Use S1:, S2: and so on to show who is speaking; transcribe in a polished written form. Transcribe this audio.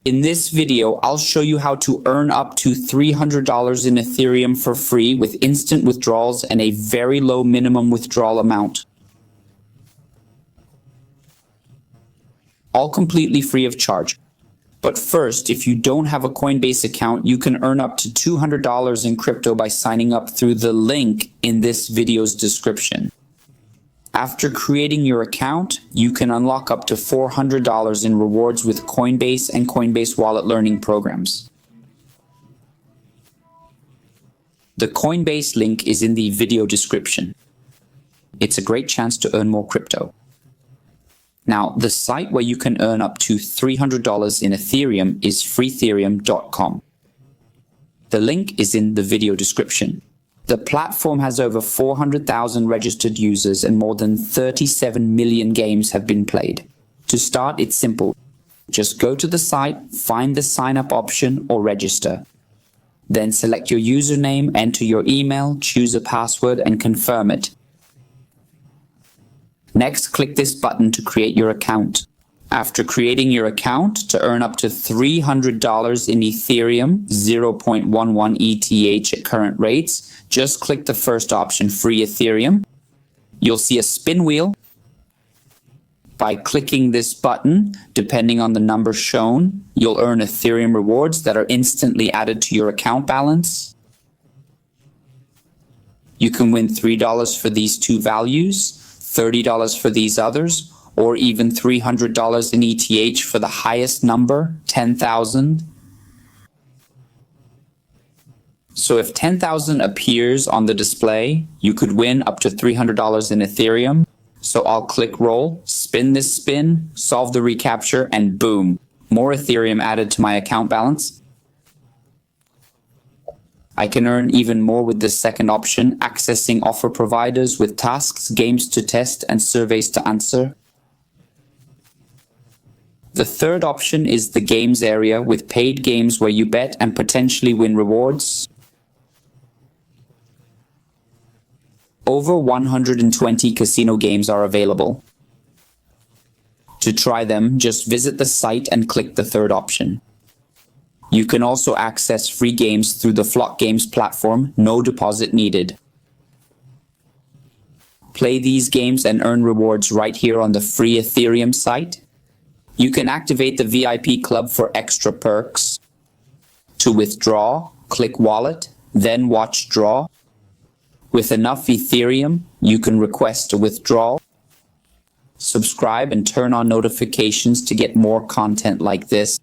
S1: In this video, I'll show you how to earn up to $300 in Ethereum for free with instant withdrawals and a very low minimum withdrawal amount. All completely free of charge. But first, if you don't have a Coinbase account, you can earn up to $200 in crypto by signing up through the link in this video's description. After creating your account, you can unlock up to $400 in rewards with Coinbase and Coinbase Wallet learning programs. The Coinbase link is in the video description. It's a great chance to earn more crypto. Now, the site where you can earn up to $300 in Ethereum is freethereum.com. The link is in the video description. The platform has over 400,000 registered users and more than 37 million games have been played. To start, it's simple. Just go to the site, find the sign up option or register. Then select your username, enter your email, choose a password and confirm it. Next, click this button to create your account. After creating your account, to earn up to $300 in Ethereum, 0.11 ETH at current rates, just click the first option, Free Ethereum. You'll see a spin wheel. By clicking this button, depending on the number shown, you'll earn Ethereum rewards that are instantly added to your account balance. You can win $3 for these two values, $30 for these others, or even $300 in ETH for the highest number, 10,000. So if 10,000 appears on the display, you could win up to $300 in Ethereum. So I'll click roll, spin this spin, solve the recapture, and boom, more Ethereum added to my account balance. I can earn even more with the second option, accessing offer providers with tasks, games to test, and surveys to answer. The third option is the games area with paid games where you bet and potentially win rewards. Over 120 casino games are available. To try them, just visit the site and click the third option. You can also access free games through the Flock Games platform, no deposit needed. Play these games and earn rewards right here on the free Ethereum site. You can activate the VIP club for extra perks. To withdraw, click wallet, then watch draw. With enough Ethereum, you can request a withdrawal. Subscribe and turn on notifications to get more content like this.